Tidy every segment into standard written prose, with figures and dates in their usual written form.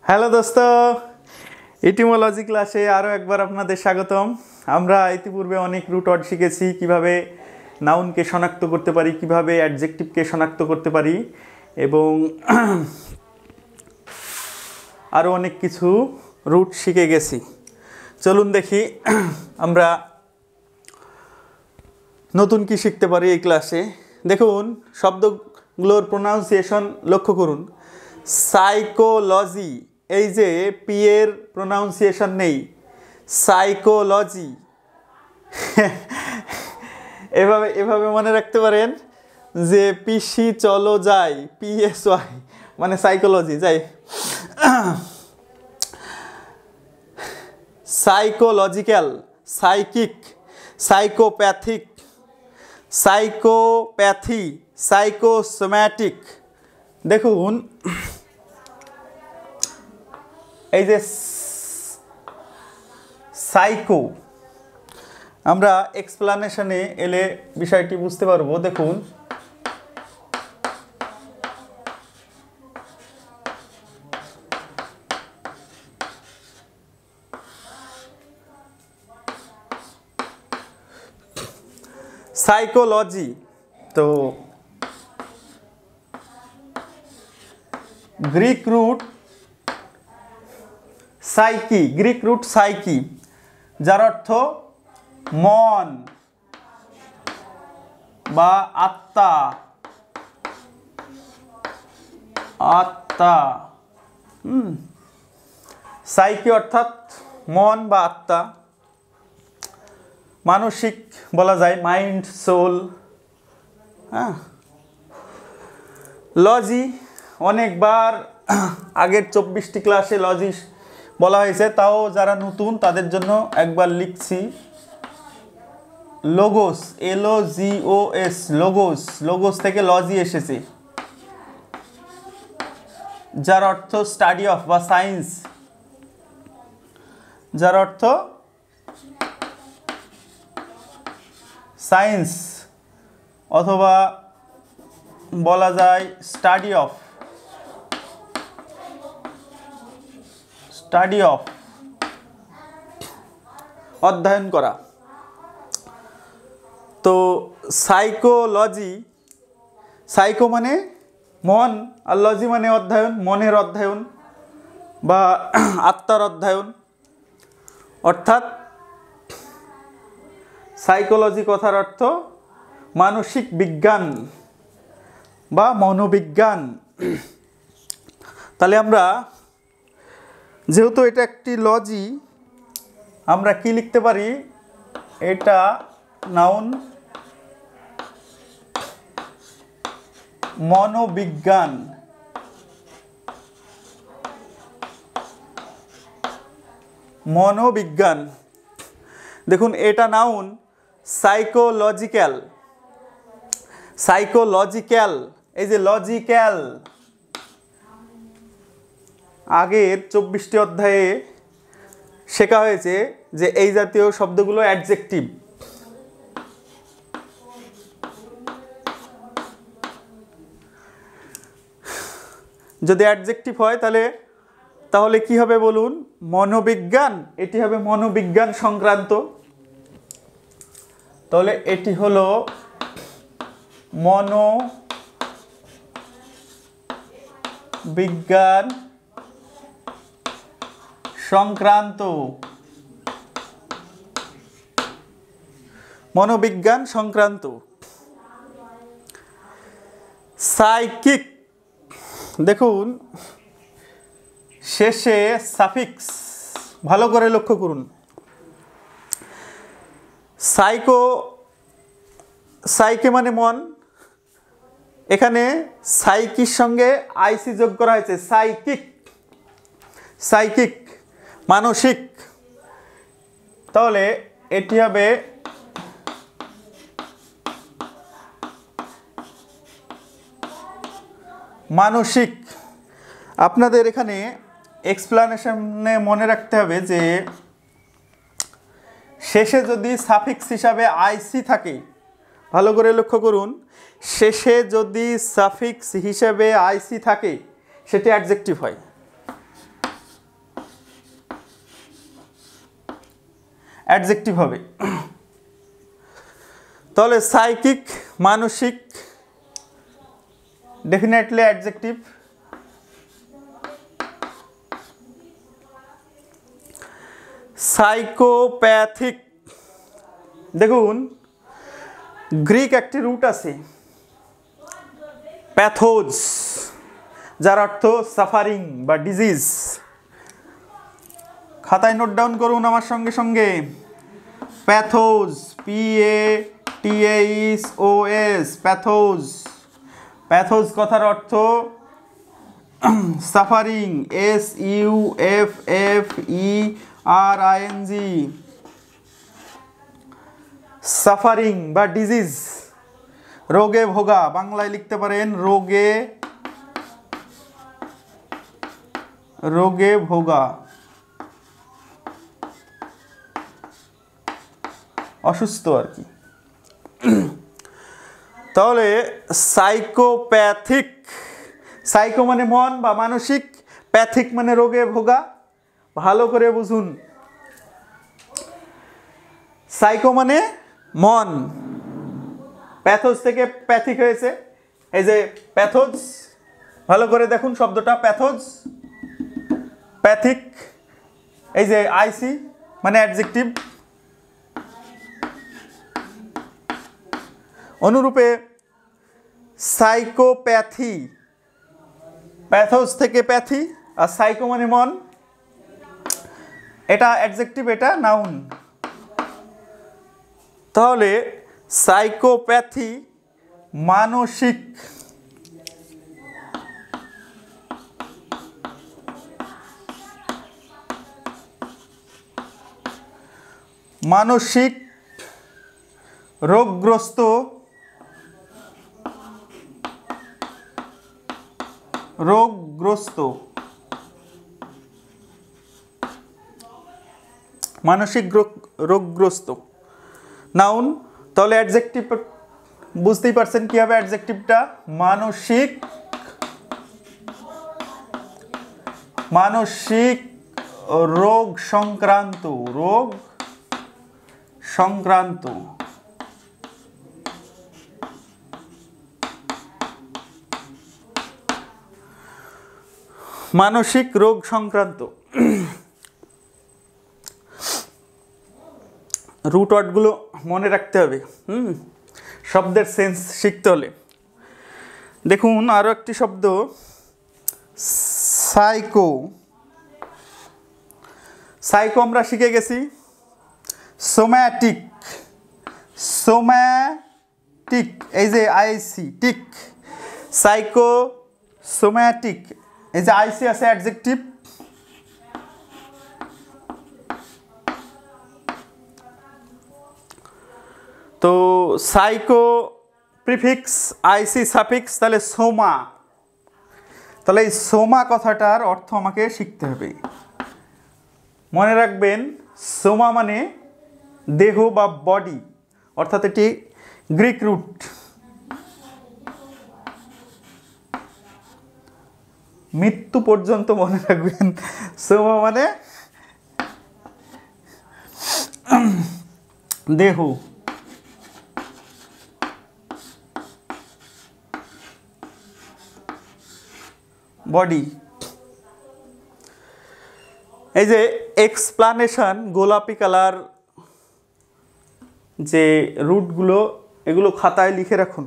Hello দোস্ত, ইটিমোলজি ক্লাসে আরও একবার আপনাদের স্বাগতম। আমরা ইতিপূর্বে অনেক রুট ওয়ার্ড শিখেছি, কিভাবে নাউনকে শনাক্ত করতে পারি, কিভাবে অ্যাডজেক্টিভকে শনাক্ত করতে পারি এবং আরও অনেক কিছু রুট শিখে গেছি। চলুন দেখি আমরা নতুন কি শিখতে পারি এই ক্লাসে। দেখুন, শব্দগুলোর প্রোনাউন্সিয়েশন লক্ষ্য করুন। সাইকোলজি, এই যে পি এর প্রোনাউন্সিয়েশন নেই, সাইকোলজি। এভাবে এভাবে মনে রাখতে পারেন যে পিসি চলো যাই, পিএসওয়াই মানে সাইকোলজি যাই। Psychological, psychic, psychopathic, psychopathy, psychosomatic. দেখুন, এই যে সাইকো, আমরা এক্সপ্লানেশনে এলে বিষয়টি বুঝতে পারবো। দেখুন, সাইকোলজি তো Greek root psyche, Greek root psyche, যার অর্থ মন বা আত্মা, আত্মা। সাইকি অর্থাৎ মন বা আত্মা, মানসিক বলা যায়, মাইন্ড, সোল। হ্যাঁ, লজি অনেকবার আগের 24টি ক্লাসে লজি বলা হয়েছে, তাও যারা নতুন তাদের জন্য একবার লিখছি। লোগোস, LOGOS, লোগোস, লোগোস থেকে লজি এসেছে, যার অর্থ স্টাডি অফ বা সায়েন্স, যার অর্থ সায়েন্স, অথবা বলা যায় স্টাডি অফ, স্টাডি অফ অধ্যয়ন করা। তো সাইকোলজি, সাইকো মানে মন আর লজি মানে অধ্যয়ন, মনের অধ্যয়ন বা আত্মার অধ্যয়ন। অর্থাৎ সাইকোলজি কথার অর্থ মানসিক বিজ্ঞান বা মনোবিজ্ঞান। তাহলে আমরা, যেহেতু এটা একটি লজি, আমরা কি লিখতে পারি? এটা নাউন মনোবিজ্ঞান। মনোবিজ্ঞান। দেখুন, এটা নাউন সাইকোলজিক্যাল, সাইকোলজিক্যাল, এই যে লজিক্যাল, আগের 24টি অধ্যায়ে শেখা হয়েছে যে এই জাতীয় শব্দগুলো অ্যাডজেক্টিভ। যদি অ্যাডজেক্টিভ হয় তাহলে কি হবে বলুন? মনোবিজ্ঞান, এটি হবে মনোবিজ্ঞান সংক্রান্ত। তাহলে এটি হলো মনোবিজ্ঞান সংক্রান্ত, মনোবিজ্ঞান সংক্রান্ত। সাইকিক, দেখুন শেষে সাফিক্স, ভালো করে লক্ষ্য করুন। সাইকো, সাইকে মানে মন, এখানে সাইকির সঙ্গে আইসি যোগ করা হয়েছে, সাইকিক, সাইকিক মানসিক। তাহলে এটি হবে মানসিক। আপনাদের এখানে এক্সপ্লানেশনে মনে রাখতে হবে যে শেষে যদি সাফিক্স হিসাবে আইসি থাকে, ভালো করে লক্ষ্য করুন, শেষে যদি সাফিক্স হিসেবে আইসি থাকে সেটি অ্যাডজেক্টিভ হয়। অ্যাডজেক্টিভ হবে। তাহলে সাইকিক মানসিক ডেফিনেটলি অ্যাডজেক্টিভ। সাইকোপ্যাথিক, দেখুন গ্রিক একটি রুট আছে প্যাথোজ, যার অর্থ সাফারিং বা ডিজিজ। খাতায় নোট ডাউন করুন আমার সঙ্গে সঙ্গে। প্যাথোজ, PATHOS, প্যাথোজ। প্যাথোজ কথার অর্থ সাফারিং, SUFFERING, সাফারিং বা ডিজিজ, রোগে ভোগা। বাংলায় লিখতে পারেন রোগে ভোগা, অসুস্থ আর কি। তাহলে সাইকোপ্যাথিক, সাইকো মানে মন বা মানসিক, প্যাথিক মানে রোগে ভোগা। ভালো করে বুঝুন, সাইকো মানে মন, প্যাথোজ থেকে প্যাথিক হয়েছে। এই যে প্যাথোজ, ভালো করে দেখুন শব্দটা, প্যাথোজ, প্যাথিক, এই যে আইসি মানে অ্যাডজেক্টিভ। অনুরূপে সাইকোপ্যাথি, প্যাথোজ থেকে প্যাথি, আর সাইকো মানে মন, এটা অ্যাডজেক্টিভ, এটা নাউন। তাহলে সাইকোপ্যাথি মানসিক, মানসিক রোগগ্রস্ত, মানসিক রোগগ্রস্ত নাউন। তাহলে অ্যাডজেক্টিভ বুঝতেই পারছেন কি হবে অ্যাডজেক্টিভটা, মানসিক রোগ সংক্রান্ত, মানসিক রোগ সংক্রান্ত। রুট ওয়ার্ডগুলো মনে রাখতে হবে, শব্দের সেন্স শিখতে হলে। দেখুন আরও একটি শব্দ সাইকো। সাইকো আমরা শিখে গেছি। সোম্যাটিক, এই যে আইসি, টিক, সাইকো সোম্যাটিক, এই যে আইসি আছে অ্যাডজেক্টিভ। তো সাইকো প্রিফিক্স, আইসি সাফিক্স, তাহলে সোমা। তাহলে এই সোমা কথাটার অর্থ আমাকে শিখতে হবে। মনে রাখবেন সোমা মানে দেহ বা বডি, অর্থাৎ এটি গ্রিক রুট। মৃত্যু পর্যন্ত মনে রাখবেন সোমা মানে দেহ। বডি। এই যে এক্সপ্লানেশন, গোলাপি কালার যে রুটগুলো, এগুলো খাতায় লিখে রাখুন।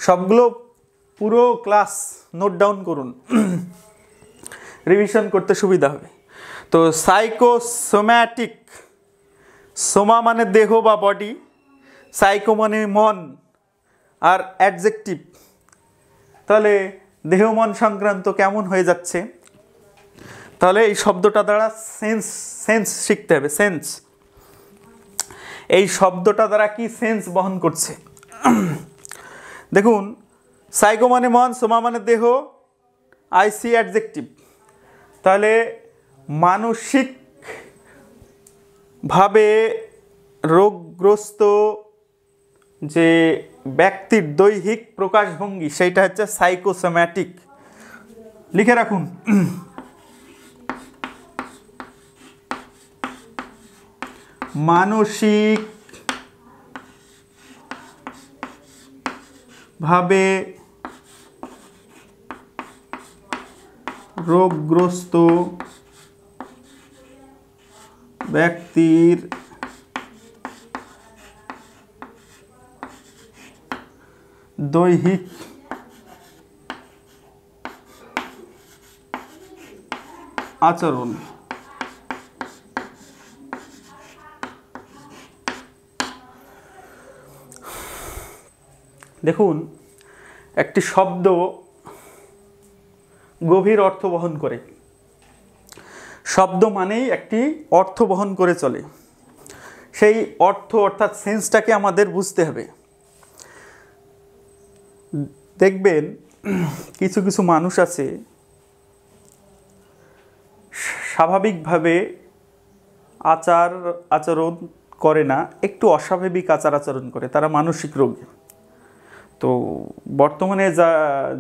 সবগুলো পুরো ক্লাস নোট ডাউন করুন, রিভিশন করতে সুবিধা হবে। তো সাইকোসোম্যাটিক, সোমা মানে দেহ বা বডি, সাইকো মানে মন, আর অ্যাডজেক্টিভ। তাহলে দেহ মন সংক্রান্ত কেমন হয়ে যাচ্ছে? তাহলে এই শব্দটা দ্বারা সেন্স শিখতে হবে। সেন্স, এই শব্দটা দ্বারা কি সেন্স বহন করছে দেখুন। সাইকো মানে মন, সোমা মানে দেহ, আইসি অ্যাডজেক্টিভ। তাহলে মানসিকভাবে রোগগ্রস্ত যে ব্যক্তির দৈহিক প্রকাশভঙ্গি, সেইটা হচ্ছে সাইকোসোম্যাটিক। লিখে রাখুন। মানসিক ভাবে রোগগ্রস্ত ব্যক্তির দৈহিক আচরণ। দেখুন, একটি শব্দ গভীর অর্থ বহন করে। শব্দ মানেই একটি অর্থ বহন করে চলে। সেই অর্থ অর্থাৎ সেন্সটাকে আমাদের বুঝতে হবে। দেখবেন কিছু কিছু মানুষ আছে স্বাভাবিকভাবে আচরণ করে না, একটু অস্বাভাবিক আচরণ করে, তারা মানসিক রোগী। তো বর্তমানে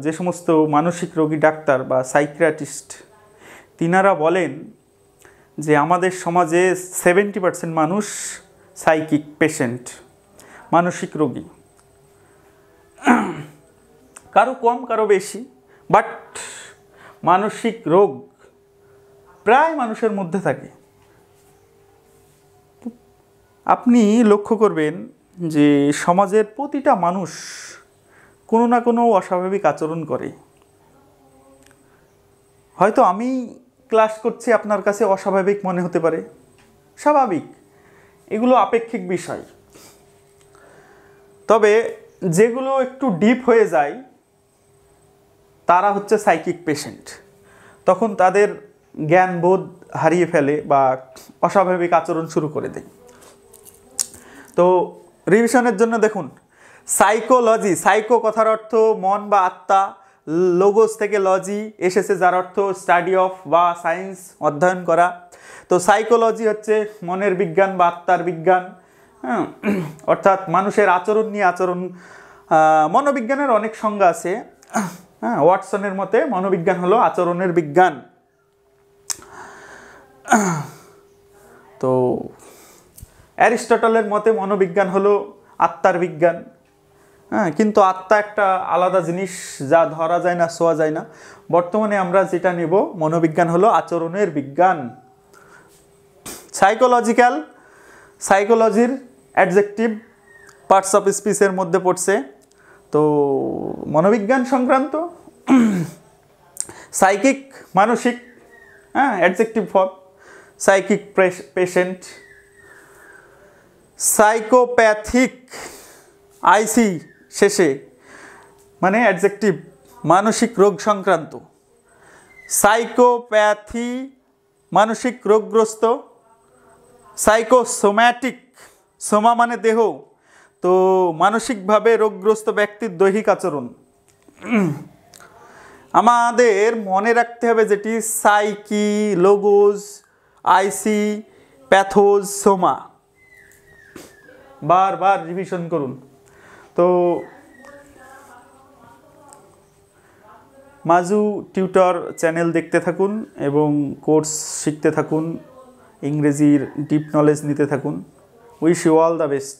যে সমস্ত মানসিক রোগী ডাক্তার বা সাইকিয়াট্রিস্ট তিনারা বলেন যে আমাদের সমাজে 70% মানুষ সাইকিক পেশেন্ট, মানসিক রোগী। কারো কম কারো বেশি, বাট মানসিক রোগ প্রায় মানুষের মধ্যে থাকে। আপনি লক্ষ্য করবেন যে সমাজের প্রতিটা মানুষ কোনো না কোনো অস্বাভাবিক আচরণ করে। হয়তো আমি ক্লাস করছি, আপনার কাছে অস্বাভাবিক মনে হতে পারে, স্বাভাবিক, এগুলো আপেক্ষিক বিষয়। তবে যেগুলো একটু ডিপ হয়ে যায় তারা হচ্ছে সাইকিক পেশেন্ট। তখন তাদের জ্ঞানবোধ হারিয়ে ফেলে বা অস্বাভাবিক আচরণ শুরু করে দেয়। তো রিভিশনের জন্য দেখুন, সাইকোলজি, সাইকো কথার অর্থ মন বা আত্মা, লোগোস থেকে লজি এসেছে, যার অর্থ স্টাডি অফ বা সায়েন্স, অধ্যয়ন করা। তো সাইকোলজি হচ্ছে মনের বিজ্ঞান বা আত্মার বিজ্ঞান, অর্থাৎ মানুষের আচরণ নিয়ে মনোবিজ্ঞানের অনেক সংজ্ঞা আছে। ওয়াটসনের মতে মনোবিজ্ঞান হলো আচরণের বিজ্ঞান। তো অ্যারিস্টটলের মতে মনোবিজ্ঞান হলো আত্মার বিজ্ঞান। কিন্তু আত্মা একটা আলাদা জিনিস, যা ধরা যায় না, ছোঁয়া যায় না। বর্তমানে আমরা যেটা নেব, মনোবিজ্ঞান হলো আচরণের বিজ্ঞান। সাইকোলজির অ্যাডজেক্টিভ পার্টস অফ স্পিচের মধ্যে পড়ছে। তো মনোবিজ্ঞান সংক্রান্ত সাইকিক, মানসিক, adjective form psychic patient. Psychopathic, IC শেষে, মানে অ্যাডজেক্টিভ, মানসিক রোগ সংক্রান্ত। সাইকোপ্যাথি মানসিক রোগগ্রস্ত। সাইকোসোম্যাটিক, সোমা মানে দেহ, তো মানসিকভাবে রোগগ্রস্ত ব্যক্তির দৈহিক আচরণ। আমাদের মনে রাখতে হবে যেটি সাইকি, লোগোস, আইসি, প্যাথোজ, সোমা। বারবার রিভিশন করুন। তো মাজু টিউটর চ্যানেল দেখতে থাকুন এবং কোর্স শিখতে থাকুন, ইংরেজির ডিপ নলেজ নিতে থাকুন। Wish you all the best.